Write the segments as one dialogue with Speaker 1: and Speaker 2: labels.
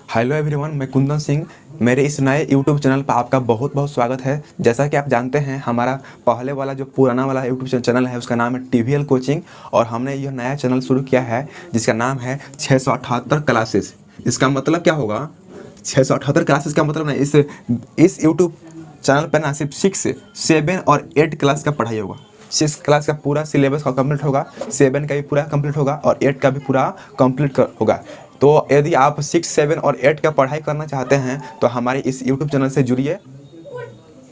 Speaker 1: Hello everyone, मैं कुंदन सिंह। मेरे इस नए यूट्यूब चैनल पर आपका बहुत बहुत स्वागत है। जैसा कि आप जानते हैं, हमारा पहले वाला जो पुराना वाला यूट्यूब चैनल है उसका नाम है टीवीएल कोचिंग, और हमने यह नया चैनल शुरू किया है जिसका नाम है 678 क्लासेस। इसका मतलब क्या होगा? 678 क्लासेस का मतलब ना इस यूट्यूब चैनल पर ना सिर्फ 6, 7 और 8 क्लास का पढ़ाई होगा। 6 क्लास का पूरा सिलेबस का कंप्लीट होगा, 7 का भी पूरा कंप्लीट होगा और 8 का भी पूरा कंप्लीट होगा। तो यदि आप 6, 7 और 8 का पढ़ाई करना चाहते हैं तो हमारे इस यूट्यूब चैनल से जुड़िए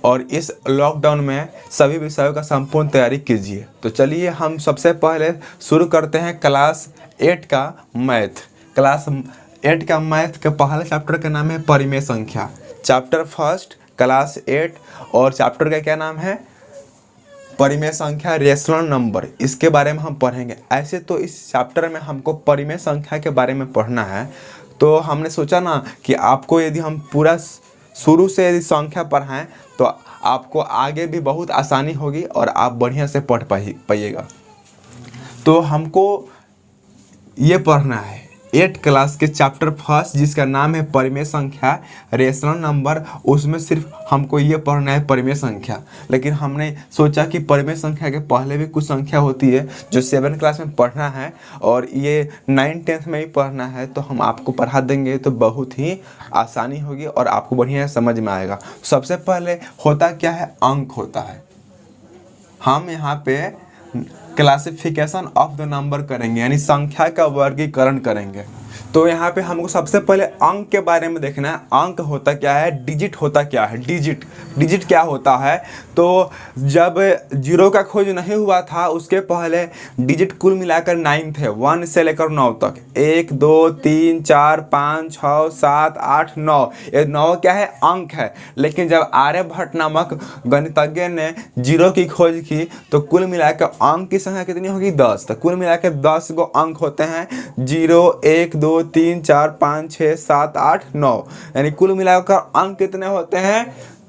Speaker 1: और इस लॉकडाउन में सभी विषयों का संपूर्ण तैयारी कीजिए। तो चलिए हम सबसे पहले शुरू करते हैं क्लास 8 का मैथ। क्लास 8 का मैथ का पहला चैप्टर का नाम है परिमेय संख्या। चैप्टर फर्स्ट क्लास 8 और चैप्टर का क्या नाम है? परिमेय संख्या, रेशनल नंबर। इसके बारे में हम पढ़ेंगे। ऐसे तो इस चैप्टर में हमको परिमेय संख्या के बारे में पढ़ना है, तो हमने सोचा ना कि आपको यदि हम पूरा शुरू से यदि संख्या पढ़ाएं तो आपको आगे भी बहुत आसानी होगी और आप बढ़िया से पढ़ पाइएगा। तो हमको ये पढ़ना है 8 क्लास के चैप्टर फर्स्ट जिसका नाम है परिमेय संख्या, रेशनल नंबर। उसमें सिर्फ हमको ये पढ़ना है परिमेय संख्या। लेकिन हमने सोचा कि परिमेय संख्या के पहले भी कुछ संख्या होती है जो 7 क्लास में पढ़ना है और ये 9, 10 में ही पढ़ना है, तो हम आपको पढ़ा देंगे तो बहुत ही आसानी होगी और आपको बढ़िया समझ में आएगा। सबसे पहले होता क्या है? अंक होता है। हम यहाँ पे क्लासिफिकेशन ऑफ द नंबर करेंगे, यानी संख्या का वर्गीकरण करेंगे। तो यहाँ पे हमको सबसे पहले अंक के बारे में देखना है। अंक होता क्या है, डिजिट होता क्या है। डिजिट क्या होता है? तो जब 0 का खोज नहीं हुआ था उसके पहले डिजिट कुल मिलाकर 9 थे, 1 से लेकर 9 तक। 1, 2, 3, 4, 5, 6, 7, 8, 9। ये 9 क्या है? अंक है। लेकिन जब आर्यभट्ट नामक गणितज्ञ ने 0 की खोज की तो कुल मिलाकर अंक की संख्या कितनी होगी? 10। तो कुल मिलाकर 10 गो अंक होते हैं। 0, 1, 2, 3, 4, 5, 6, 7, 8, 9, यानी कुल मिलाकर अंक कितने होते हैं?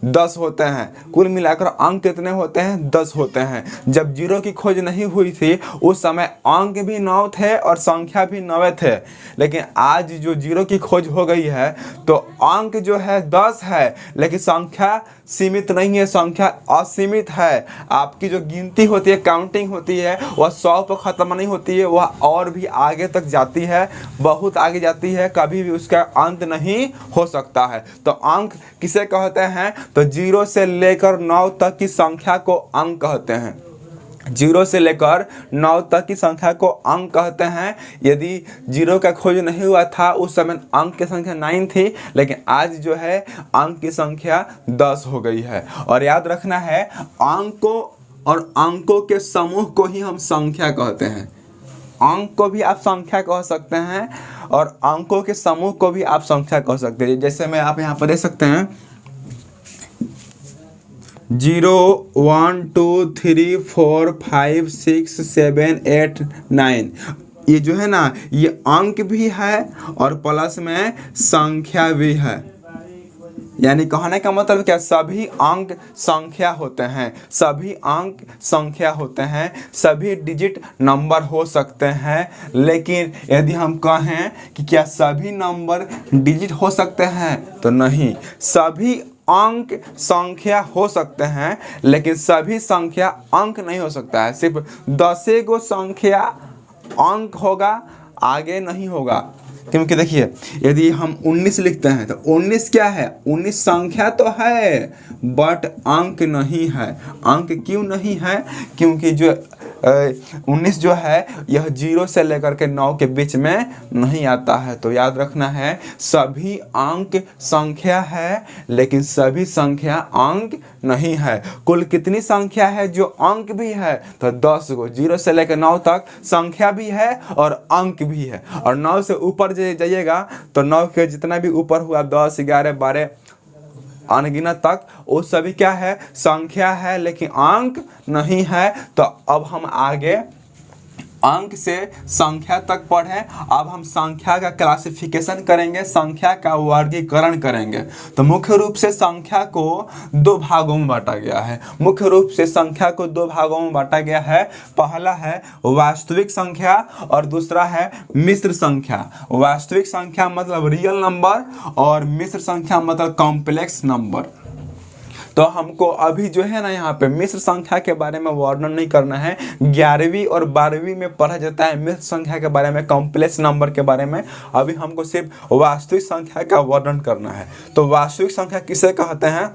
Speaker 1: 10 होते हैं। कुल मिलाकर अंक कितने होते हैं? 10 होते हैं। जब 0 की खोज नहीं हुई थी उस समय अंक भी 9 थे और संख्या भी 9 थे। लेकिन आज जो 0 की खोज हो गई है तो अंक जो है 10 है, लेकिन संख्या सीमित नहीं है, संख्या असीमित है। आपकी जो गिनती होती है, काउंटिंग होती है, वह 100 पर ख़त्म नहीं होती है, वह और भी आगे तक जाती है, बहुत आगे जाती है। कभी भी उसका अंत नहीं हो सकता है। तो अंक किसे कहते हैं? तो 0 से लेकर 9 तक की संख्या को अंक कहते हैं। 0 से लेकर 9 तक की संख्या को अंक कहते हैं। यदि 0 का खोज नहीं हुआ था उस समय अंक की संख्या 9 थी, लेकिन आज जो है अंक की संख्या 10 हो गई है। और याद रखना है, अंकों और अंकों के समूह को ही हम संख्या कहते हैं। अंक को भी आप संख्या कह सकते हैं और अंकों के समूह को भी आप संख्या कह सकते हैं। जैसे मैं आप यहाँ पर देख सकते हैं 0, 1, 2, 3, 4, 5, 6, 7, 8, 9। ये जो है ना, ये अंक भी है और प्लस में संख्या भी है। यानी कहने का मतलब क्या? सभी अंक संख्या होते हैं, सभी अंक संख्या होते हैं, सभी डिजिट नंबर हो सकते हैं। लेकिन यदि हम कहें कि क्या सभी नंबर डिजिट हो सकते हैं, तो नहीं। सभी अंक संख्या हो सकते हैं लेकिन सभी संख्या अंक नहीं हो सकता है। सिर्फ 10 गो संख्या अंक होगा, आगे नहीं होगा। क्योंकि देखिए, यदि हम 19 लिखते हैं तो 19 क्या है? 19 संख्या तो है बट अंक नहीं है। अंक क्यों नहीं है? क्योंकि जो 19 जो है यह 0 से लेकर के 9 के बीच में नहीं आता है। तो याद रखना है, सभी अंक संख्या है लेकिन सभी संख्या अंक नहीं है। कुल कितनी संख्या है जो अंक भी है? तो 10 गो। 0 से लेकर 9 तक संख्या भी है और अंक भी है। और 9 से ऊपर जाइएगा तो 9 के जितना भी ऊपर हुआ, 10, 11, 12 अनगिनत तक, वो सभी क्या है? संख्या है लेकिन अंक नहीं है। तो अब हम आगे अंक से संख्या तक पढ़े। अब हम संख्या का क्लासिफिकेशन करेंगे, संख्या का वर्गीकरण करेंगे। तो मुख्य रूप से संख्या को दो भागों में बांटा गया है। मुख्य रूप से संख्या को दो भागों में बांटा गया है। पहला है वास्तविक संख्या और दूसरा है मिश्र संख्या। वास्तविक संख्या मतलब रियल नंबर और मिश्र संख्या मतलब कॉम्प्लेक्स नंबर। तो हमको अभी जो है ना यहाँ पे मिश्र संख्या के बारे में वर्णन नहीं करना है। 11वीं और 12वीं में पढ़ा जाता है मिश्र संख्या के बारे में, कॉम्प्लेक्स नंबर के बारे में। अभी हमको सिर्फ वास्तविक संख्या का वर्णन करना है। तो वास्तविक संख्या किसे कहते हैं,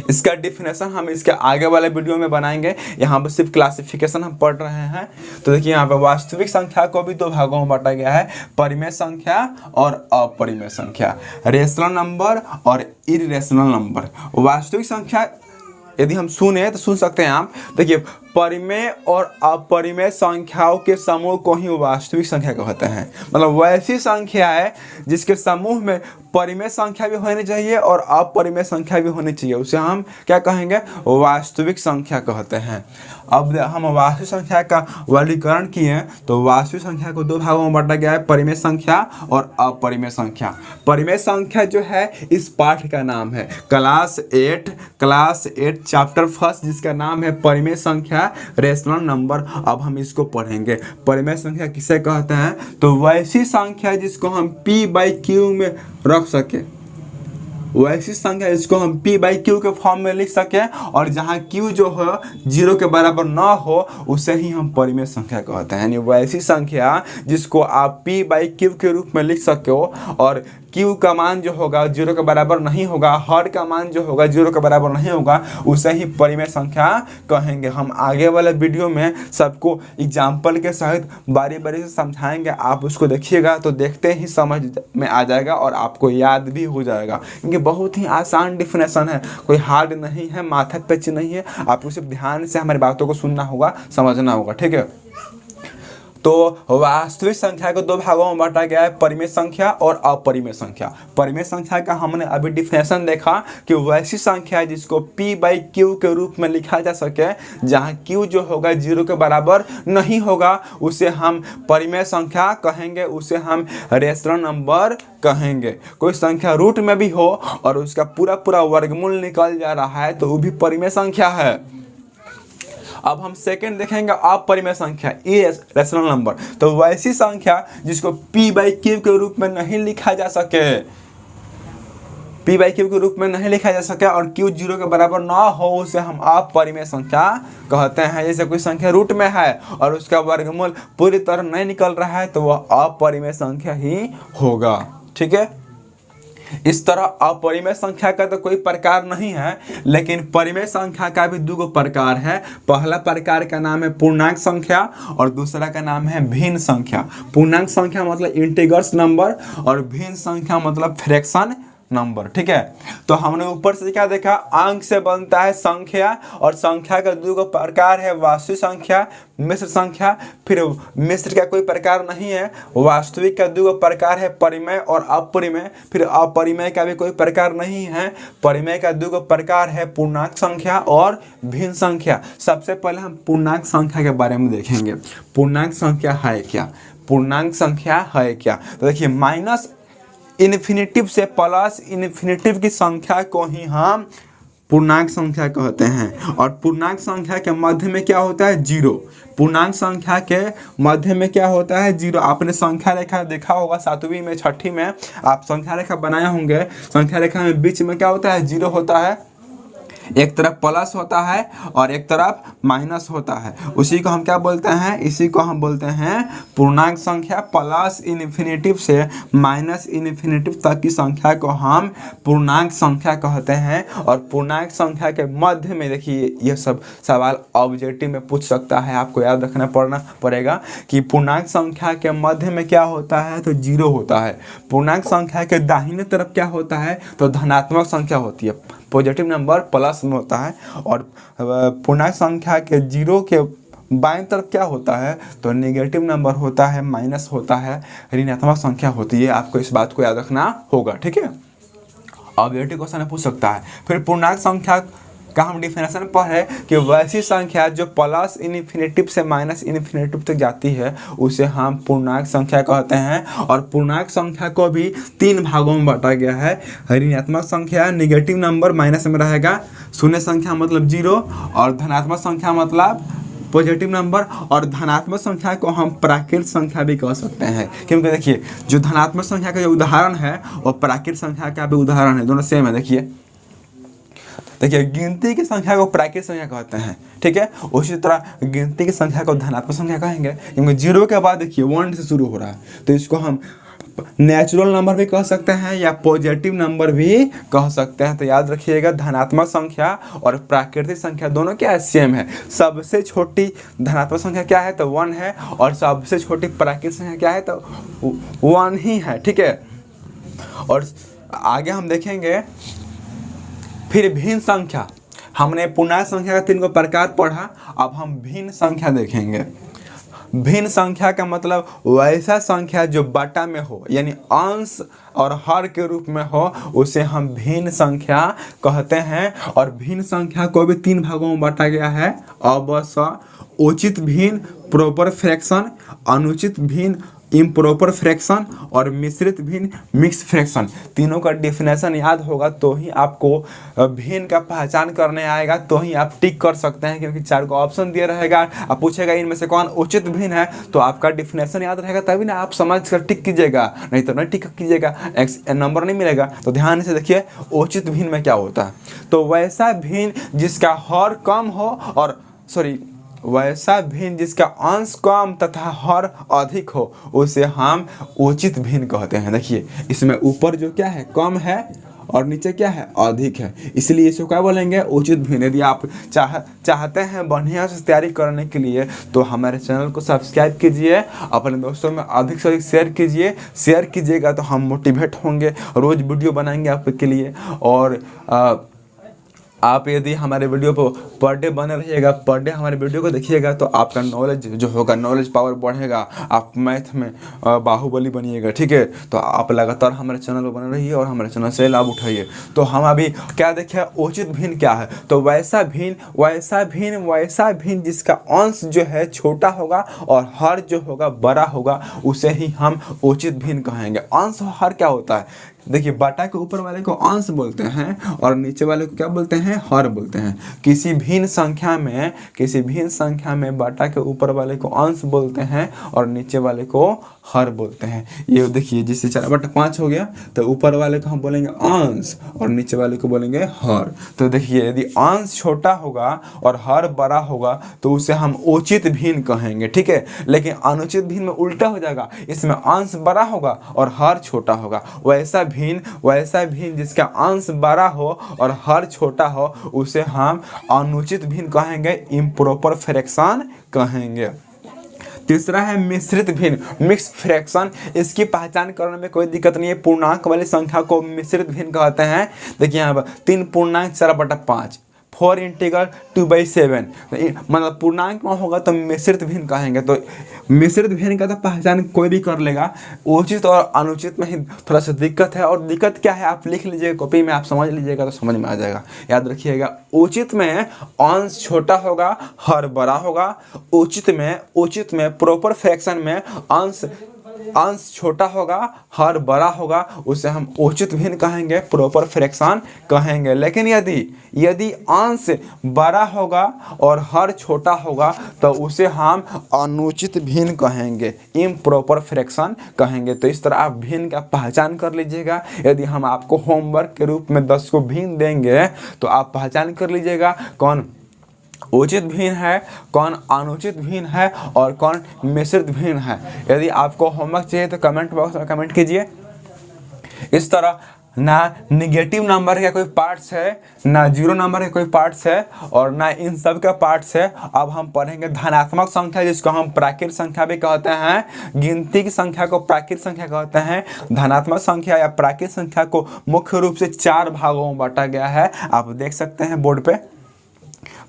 Speaker 1: इसका डिफिनेशन हम इसके आगे वाले वीडियो में बनाएंगे। यहाँ पर सिर्फ क्लासिफिकेशन हम पढ़ रहे हैं। तो देखिए यहाँ पे वास्तविक संख्या को भी दो भागों में बांटा गया है, परिमेय संख्या और अपरिमेय संख्या, रेशनल नंबर और इररेशनल नंबर। वास्तविक संख्या यदि हम सुने तो सुन सकते हैं आप। देखिए परिमेय और अपरिमेय संख्याओं के समूह को ही वास्तविक संख्या कहते हैं। मतलब वैसी संख्या है जिसके समूह में परिमेय संख्या भी होनी चाहिए और अपरिमेय संख्या भी होनी चाहिए, उसे हम क्या कहेंगे, वास्तविक संख्या कहते हैं। अब हम वास्तविक संख्या का वर्गीकरण किए तो वास्तविक संख्या को दो भागों में बांटा गया है, परिमेय संख्या और अपरिमेय संख्या। परिमेय संख्या जो है इस पाठ का नाम है क्लास 8 चैप्टर फर्स्ट, जिसका नाम है परिमेय संख्या रेशनल नंबर। अब हम इसको पढ़ेंगे। परिमेय संख्या किसे कहते हैं, तो वैसी संख्या जिसको हम p/q में रख सके, वैसी संख्या इसको हम p/q के फॉर्म में लिख सके और जहाँ q जो हो 0 के बराबर ना हो उसे ही हम परिमेय संख्या कहते हैं। यानी वैसी संख्या जिसको आप p/q के रूप में लिख सके और q का मान जो होगा 0 के बराबर नहीं होगा, हर का मान जो होगा 0 के बराबर नहीं होगा, उसे ही परिमेय संख्या कहेंगे। हम आगे वाले वीडियो में सबको एग्जाम्पल के सहित बारी बारी से समझाएंगे। आप उसको देखिएगा तो देखते ही समझ में आ जाएगा और आपको याद भी हो जाएगा, क्योंकि बहुत ही आसान डिफिनेशन है, कोई हार्ड नहीं है, माथा पेच नहीं है। आपको सिर्फ ध्यान से हमारी बातों को सुनना होगा, समझना होगा, ठीक है। तो वास्तविक संख्या को दो भागों में बांटा गया है, परिमेय संख्या और अपरिमेय संख्या। परिमेय संख्या का हमने अभी डिफिनेशन देखा कि वैसी संख्या जिसको p/q के रूप में लिखा जा सके, जहां q जो होगा 0 के बराबर नहीं होगा, उसे हम परिमेय संख्या कहेंगे, उसे हम रेशनल नंबर कहेंगे। कोई संख्या रूट में भी हो और उसका पूरा वर्गमूल निकल जा रहा है तो वो भी परिमेय संख्या है। अब हम सेकंड देखेंगे अपरिमेय संख्या, इररेशनल नंबर। तो वैसी संख्या जिसको p/q के रूप में नहीं लिखा जा सके, p/q के रूप में नहीं लिखा जा सके और q 0 के बराबर ना हो, उसे हम अपरिमेय संख्या कहते हैं। जैसे कोई संख्या रूट में है और उसका वर्गमूल पूरी तरह नहीं निकल रहा है तो वह अपरिमेय संख्या ही होगा, ठीक है। इस तरह अपरिमेय संख्या का तो कोई प्रकार नहीं है, लेकिन परिमेय संख्या का भी दो प्रकार है। पहला प्रकार का नाम है पूर्णांक संख्या और दूसरा का नाम है भिन्न संख्या। पूर्णांक संख्या मतलब इंटीग्रल्स नंबर और भिन्न संख्या मतलब फ्रैक्शन नंबर, ठीक है। तो हमने ऊपर से क्या देखा, अंक से बनता है संख्या और संख्या का दो प्रकार है, वास्तविक संख्या, मिश्र संख्या। फिर मिश्र का कोई प्रकार नहीं है। वास्तविक का दो प्रकार है, परिमेय और अपरिमेय। फिर अपरिमेय का भी कोई प्रकार नहीं है। परिमेय का दो प्रकार है, पूर्णांक संख्या और भिन्न संख्या। सबसे पहले हम पूर्णांक संख्या के बारे में देखेंगे। पूर्णांक संख्या है क्या, पूर्णांक संख्या है क्या। तो देखिए माइनस इन्फिनिटिव से प्लस इन्फिनिटिव की संख्या को ही हम पूर्णांक संख्या कहते हैं। और पूर्णांक संख्या के मध्य में क्या होता है, 0। पूर्णांक संख्या के मध्य में क्या होता है, 0। आपने संख्या रेखा देखा होगा 7वीं में 6ठी में आप संख्या रेखा बनाए होंगे। संख्या रेखा में बीच में क्या होता है, 0 होता है। एक तरफ प्लस होता है और एक तरफ माइनस होता है। उसी को हम क्या बोलते हैं, इसी को हम बोलते हैं पूर्णांक संख्या। प्लस इन्फिनिटिव से माइनस इन्फिनिटिव तक की संख्या को हम पूर्णांक संख्या कहते हैं। और पूर्णांक संख्या के मध्य में देखिए, यह सब सवाल ऑब्जेक्टिव में पूछ सकता है, आपको याद रखना पड़ेगा कि पूर्णांक संख्या के मध्य में क्या होता है, तो 0 होता है। पूर्णांक संख्या के दाहिने तरफ क्या होता है, तो धनात्मक संख्या होती है, पॉजिटिव नंबर प्लस में होता है। और पूर्णांक संख्या के 0 के बाएं तरफ क्या होता है, तो नेगेटिव नंबर होता है, माइनस होता है, ऋणात्मक संख्या होती है। आपको इस बात को याद रखना होगा, ठीक है। ऑब्जेक्टिव क्वेश्चन पूछ सकता है। फिर पूर्णांक संख्या का हम डिफिनेशन पढ़े कि वैसी संख्या जो प्लस इन्फिनेटिव से माइनस इन्फिनेटिव तक जाती है उसे हम पूर्णांक संख्या कहते हैं। और पूर्णांक संख्या को भी 3 भागों में बांटा गया है। ऋणात्मक संख्या नेगेटिव नंबर माइनस में रहेगा, शून्य संख्या मतलब 0, और धनात्मक संख्या मतलब पॉजिटिव नंबर। और धनात्मक संख्या को हम प्राकृत संख्या भी कह सकते हैं, क्योंकि देखिए जो धनात्मक संख्या का जो उदाहरण है वो प्राकृत संख्या का भी उदाहरण है, दोनों सेम है। देखिए गिनती की संख्या को प्राकृत संख्या कहते हैं, ठीक है। उसी तरह गिनती की संख्या को धनात्मक संख्या कहेंगे, क्योंकि 0 के बाद देखिए 1 से शुरू हो रहा है, तो इसको हम नेचुरल नंबर भी कह सकते हैं या पॉजिटिव नंबर भी कह सकते हैं। तो याद रखिएगा धनात्मक संख्या और प्राकृतिक संख्या दोनों क्या है, सेम है। सबसे छोटी धनात्मक संख्या क्या है, तो 1 है, और सबसे छोटी प्राकृतिक संख्या क्या है, तो 1 ही है, ठीक है। और आगे हम देखेंगे फिर भिन्न संख्या। हमने पूर्णांक संख्या का 3 को प्रकार पढ़ा, अब हम भिन्न संख्या देखेंगे। भिन्न संख्या का मतलब वैसा संख्या जो बटा में हो, यानी अंश और हर के रूप में हो, उसे हम भिन्न संख्या कहते हैं। और भिन्न संख्या को भी 3 भागों में बांटा गया है, अवश्य, उचित भिन्न प्रॉपर फ्रैक्शन, अनुचित भिन्न इम्प्रॉपर फ्रैक्शन, और मिश्रित भिन्न मिक्स फ्रैक्शन। तीनों का डिफिनेशन याद होगा तो ही आपको भिन्न का पहचान करने आएगा, तो ही आप टिक कर सकते हैं, क्योंकि 4 को ऑप्शन दिया रहेगा। आप पूछेगा इनमें से कौन उचित भिन्न है, तो आपका डिफिनेशन याद रहेगा तभी ना आप समझ कर टिक कीजिएगा, नहीं तो नहीं टिक कीजिएगा, नंबर नहीं मिलेगा। तो ध्यान से देखिए उचित भिन्न में क्या होता है, तो वैसा भिन्न जिसका हर कम हो, और वैसा भिन्न जिसका अंश कम तथा हर अधिक हो, उसे हम उचित भिन्न कहते हैं। देखिए इसमें ऊपर जो क्या है कम है और नीचे क्या है अधिक है, इसलिए इसको क्या बोलेंगे उचित भिन्न। यदि आप चाहते हैं बढ़िया से तैयारी करने के लिए तो हमारे चैनल को सब्सक्राइब कीजिए, अपने दोस्तों में अधिक से अधिक शेयर कीजिएगा तो हम मोटिवेट होंगे, रोज़ वीडियो बनाएंगे आपके लिए। और आप यदि हमारे वीडियो को पर डे बने रहिएगा, पर डे हमारे वीडियो को देखिएगा, तो आपका नॉलेज जो होगा, नॉलेज पावर बढ़ेगा, आप मैथ में बाहुबली बनिएगा, ठीक है। तो आप लगातार हमारे चैनल पर बने रहिए और हमारे चैनल से लाभ उठाइए। तो हम अभी क्या देखें, उचित भिन्न क्या है, तो वैसा भिन्न जिसका अंश जो है छोटा होगा और हर जो होगा बड़ा होगा, उसे ही हम उचित भिन्न कहेंगे। अंश हर क्या होता है, देखिए बटा के ऊपर वाले को अंश बोलते हैं और नीचे वाले को क्या बोलते हैं, हर बोलते हैं। किसी भिन्न संख्या में बटा के ऊपर वाले को अंश बोलते हैं और नीचे वाले को हर बोलते हैं। ये देखिए जिससे 4/5 हो गया, तो ऊपर वाले को हम बोलेंगे अंश और नीचे वाले को बोलेंगे हर। तो देखिए यदि अंश छोटा होगा और हर बड़ा होगा तो उसे हम उचित भिन्न कहेंगे, ठीक है। लेकिन अनुचित भिन्न में उल्टा हो जाएगा, इसमें अंश बड़ा होगा और हर छोटा होगा। वैसा भिन्न जिसका अंश बड़ा हो और हर छोटा हो, उसे हम अनुचित भिन्न कहेंगे, इम्प्रॉपर फ्रैक्शन कहेंगे। तीसरा है मिश्रित भिन्न, मिक्स फ्रैक्शन। इसकी पहचान करने में कोई दिक्कत नहीं है, पूर्णांक वाली संख्या को मिश्रित भिन्न कहते हैं। देखिए यहाँ पर 3 पूर्णांक 4/5, 4 इंटीग्रल 2/7, मतलब पूर्णांक में होगा तो मिश्रित भिन्न कहेंगे। तो मिश्रित भिन्न का तो पहचान कोई भी कर लेगा, उचित और अनुचित में ही थोड़ा सा दिक्कत है। और दिक्कत क्या है आप लिख लीजिएगा कॉपी में, आप समझ लीजिएगा तो समझ में आ जाएगा। याद रखिएगा उचित में अंश छोटा होगा, हर बड़ा होगा। उचित में प्रॉपर फ्रैक्शन में अंश छोटा होगा, हर बड़ा होगा, उसे हम उचित भिन्न कहेंगे, प्रॉपर फ्रैक्शन कहेंगे। लेकिन यदि अंश बड़ा होगा और हर छोटा होगा तो उसे हम अनुचित भिन्न कहेंगे, इम्प्रॉपर फ्रैक्शन कहेंगे। तो इस तरह आप भिन्न का पहचान कर लीजिएगा। यदि हम आपको होमवर्क के रूप में 10 को भिन्न देंगे तो आप पहचान कर लीजिएगा कौन उचित भिन्न है, कौन अनुचित भिन्न है और कौन मिश्रित भिन्न है। यदि आपको होमवर्क चाहिए तो कमेंट बॉक्स में कमेंट कीजिए। इस तरह ना निगेटिव नंबर का कोई पार्ट्स है, ना जीरो नंबर का कोई पार्ट्स है, और ना इन सब का पार्ट्स है। अब हम पढ़ेंगे धनात्मक संख्या, जिसको हम प्राकृत संख्या भी कहते हैं। गिनती की संख्या को प्राकृत संख्या कहते हैं। धनात्मक संख्या या प्राकृत संख्या को मुख्य रूप से 4 भागों में बांटा गया है, आप देख सकते हैं बोर्ड पे।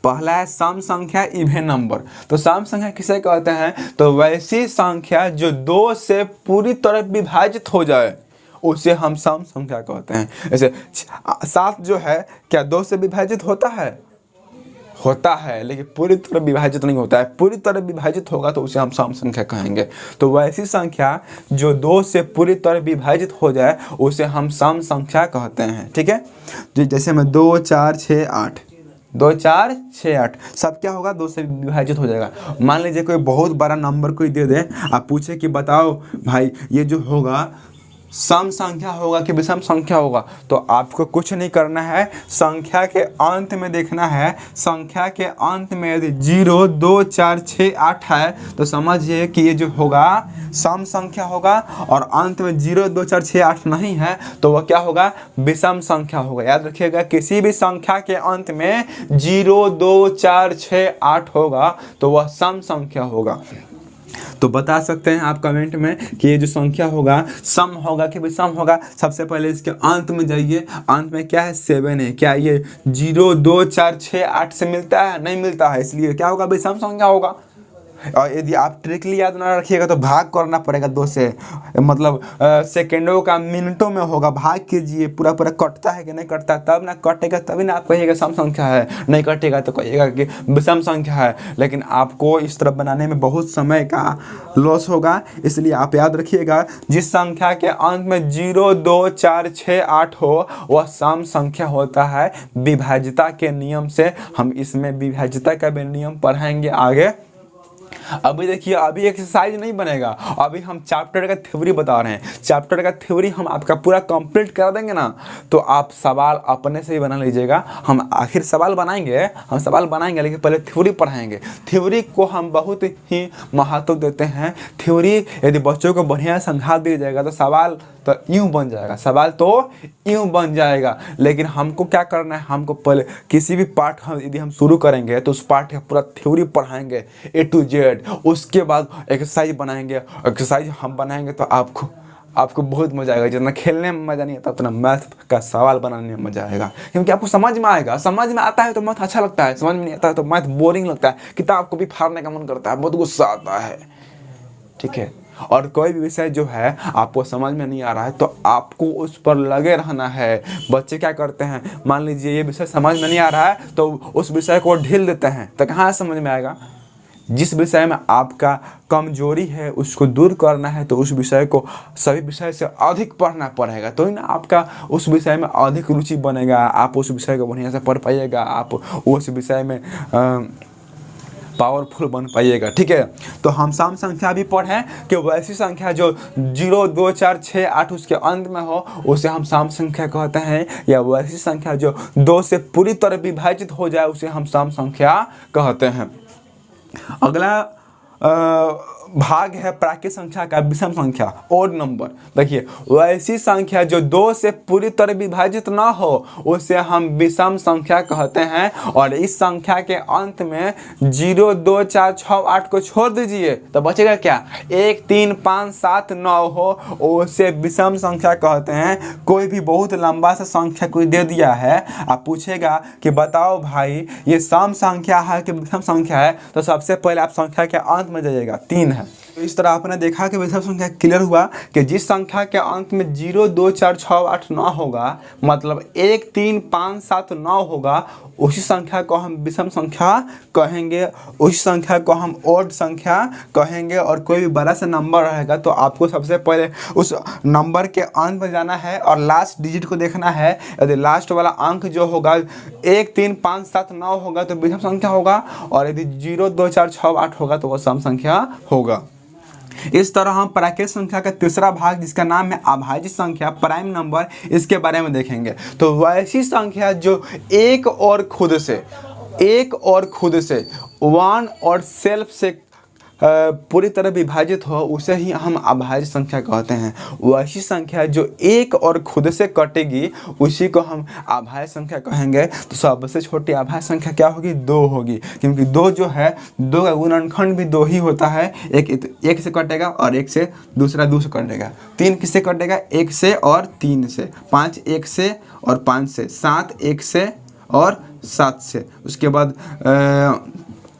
Speaker 1: पहला है सम संख्या, इवन नंबर। तो सम संख्या किसे कहते हैं, तो वैसी संख्या जो 2 से पूरी तरह विभाजित हो जाए उसे हम सम संख्या कहते हैं। जैसे 7 जो है क्या 2 से विभाजित होता है, होता है लेकिन पूरी तरह विभाजित नहीं होता है। पूरी तरह विभाजित होगा तो उसे हम सम संख्या कहेंगे। तो वैसी संख्या जो 2 से पूरी तरह विभाजित हो जाए उसे हम सम संख्या कहते हैं। ठीक है, जैसे मैं 2 4 6 8, 2 4 6 8 सब क्या होगा 2 से विभाजित हो जाएगा। मान लीजिए कोई बहुत बड़ा नंबर कोई दे दे, आप पूछे कि बताओ भाई ये जो होगा सम संख्या होगा कि विषम संख्या होगा, तो आपको कुछ नहीं करना है, संख्या के अंत में देखना है। संख्या के अंत में यदि 0 2 4 6 8 है तो समझिए कि ये जो होगा सम संख्या होगा, और अंत में 0 2 4 6 8 नहीं है तो वह क्या होगा, विषम संख्या होगा। याद रखिएगा, किसी भी संख्या के अंत में 0 2 4 6 8 होगा तो वह सम संख्या होगा। तो बता सकते हैं आप कमेंट में कि ये जो संख्या होगा सम होगा कि विषम होगा। सबसे पहले इसके अंत में जाइए, अंत में क्या है 7 है, क्या ये 0 2 4 6 8 से मिलता है? नहीं मिलता है, इसलिए क्या होगा, विषम संख्या होगा। और यदि आप ट्रिकली याद ना रखिएगा तो भाग करना पड़ेगा 2 से, मतलब सेकेंडों का मिनटों में होगा, भाग कीजिए, पूरा पूरा कटता है कि नहीं कटता, तब ना कटेगा तभी ना आप कहिएगा सम संख्या है, नहीं कटेगा तो कहिएगा कि विषम संख्या है। लेकिन आपको इस तरफ बनाने में बहुत समय का लॉस होगा, इसलिए आप याद रखिएगा जिस संख्या के अंत में 0 2 4 6 8 हो वह सम संख्या होता है। विभाज्यता के नियम से हम इसमें विभाज्यता का भी नियम पढ़ाएंगे आगे। अभी देखिए, अभी एक्सरसाइज नहीं बनेगा, अभी हम चैप्टर का थ्योरी बता रहे हैं। चैप्टर का थ्योरी हम आपका पूरा कंप्लीट कर देंगे ना तो आप सवाल अपने से ही बना लीजिएगा। हम आखिर सवाल बनाएंगे लेकिन पहले थ्योरी पढ़ाएंगे। थ्योरी को हम बहुत ही महत्व देते हैं। थ्योरी यदि बच्चों को बढ़िया समझा दिया जाएगा तो सवाल तो यूँ बन जाएगा। लेकिन हमको क्या करना है, हमको पहले किसी भी पार्ट यदि हम शुरू करेंगे तो उस पार्ट का पूरा थ्योरी पढ़ाएंगे A to Z, उसके बाद एक्सरसाइज बनाएंगे। एक्सरसाइज हम बनाएंगे तो आपको बहुत मजा आएगा। जितना खेलने में मजा नहीं आता उतना मैथ का सवाल बनाने में मजा आएगा, क्योंकि आपको समझ में आएगा। समझ में आता है तो मैथ अच्छा लगता है, समझ में नहीं आता है तो मैथ बोरिंग लगता है, किताब को भी फाड़ने का मन करता है, बहुत गुस्सा आता है। ठीक है, और कोई भी विषय जो है आपको समझ में नहीं आ रहा है तो आपको उस पर लगे रहना है। बच्चे क्या करते हैं, मान लीजिए ये विषय समझ में नहीं आ रहा है तो उस विषय को ढील देते हैं, तो कहाँ समझ में आएगा। जिस विषय में आपका कमजोरी है उसको दूर करना है तो उस विषय को सभी विषय से अधिक पढ़ना पड़ेगा, तो ही ना आपका उस विषय में अधिक रुचि बनेगा, आप उस विषय को बढ़िया से पढ़ पाइएगा, आप उस विषय में पावरफुल बन पाइएगा। ठीक है, तो हम सम संख्या भी पढ़ें कि वैसी संख्या जो 0 2 4 6 8 उसके अंत में हो उसे हम सम संख्या कहते हैं, या वैसी संख्या जो 2 से पूरी तरह विभाजित हो जाए उसे हम सम संख्या कहते हैं। अगला भाग है प्राकृत संख्या का विषम संख्या, ओड नंबर। देखिए, वैसी संख्या जो 2 से पूरी तरह विभाजित ना हो उसे हम विषम संख्या कहते हैं। और इस संख्या के अंत में 0 2 4 6 8 को छोड़ दीजिए तो बचेगा क्या, 1 3 5 7 9 हो, उसे विषम संख्या कहते हैं। कोई भी बहुत लंबा सा संख्या कोई दे दिया है, आप पूछेगा कि बताओ भाई ये सम संख्या है कि विषम संख्या है, तो सबसे पहले आप संख्या के अंत में जाइएगा, 3 है। तो इस तरह आपने देखा कि विषम संख्या क्लियर हुआ कि जिस संख्या के अंत में 0 2 4 6 8 9 होगा, मतलब 1 3 5 7 9 होगा, उसी संख्या को हम विषम संख्या कहेंगे, उसी संख्या को हम ओड संख्या कहेंगे। और कोई भी बड़ा सा नंबर रहेगा तो आपको सबसे पहले उस नंबर के अंत में जाना है और लास्ट डिजिट को देखना है। यदि लास्ट वाला अंक जो होगा 1 3 5 7 9 होगा तो विषम संख्या होगा, और यदि 0 2 4 6 8 होगा तो वह सम संख्या होगा। इस तरह हम प्राकृत संख्या का तीसरा भाग जिसका नाम है अभाज्य संख्या, प्राइम नंबर, इसके बारे में देखेंगे। तो वैसी संख्या जो एक और खुद से वन और सेल्फ से पूरी तरह विभाजित हो उसे ही हम अभाज्य संख्या कहते हैं। वैसी संख्या जो एक और खुद से कटेगी उसी को हम अभाज्य संख्या कहेंगे। तो सबसे छोटी अभाज्य संख्या क्या होगी, 2 होगी, क्योंकि 2 जो है 2 का गुणनखंड भी 2 ही होता है। एक से कटेगा और एक से दूसरा 2 से कटेगा। 3 किससे कटेगा, 1 से और 3 से। 5 1 से और 5 से। 7 1 से और 7 से। उसके बाद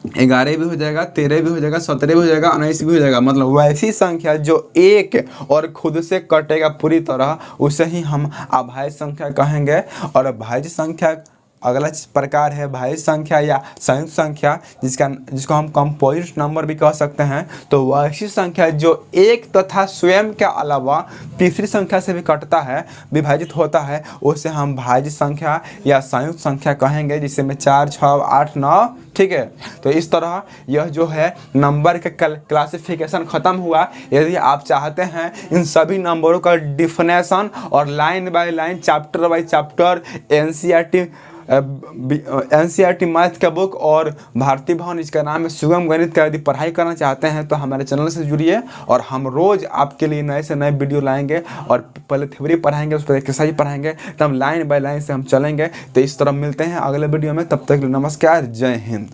Speaker 1: 11 भी हो जाएगा, 13 भी हो जाएगा, 17 भी हो जाएगा, 19 भी हो जाएगा। मतलब वैसी संख्या जो एक और खुद से कटेगा पूरी तरह उसे ही हम अभाज्य संख्या कहेंगे। और अभाज्य संख्या अगला प्रकार है भाज्य संख्या या संयुक्त संख्या, जिसको हम कंपोजिट नंबर भी कह सकते हैं। तो वह ऐसी संख्या जो एक तथा स्वयं के अलावा तीसरी संख्या से भी कटता है, विभाजित होता है, उसे हम भाज्य संख्या या संयुक्त संख्या कहेंगे, जिससे में 4, 6, 8, 9, ठीक है। तो इस तरह यह जो है नंबर का क्लासिफिकेशन खत्म हुआ। यदि आप चाहते हैं इन सभी नंबरों का डिफिनेशन और line by line, chapter by chapter, NCERT math का बुक और भारती भवन, इसका नाम है सुगम गणित का, यदि पढ़ाई करना चाहते हैं तो हमारे चैनल से जुड़िए और हम रोज़ आपके लिए नए से नए वीडियो लाएंगे। और पहले थ्योरी पढ़ाएंगे, उस पर एक्सरसाइज पढ़ाएंगे, तब लाइन बाय लाइन से हम चलेंगे। तो इस तरह मिलते हैं अगले वीडियो में, तब तक नमस्कार, जय हिंद।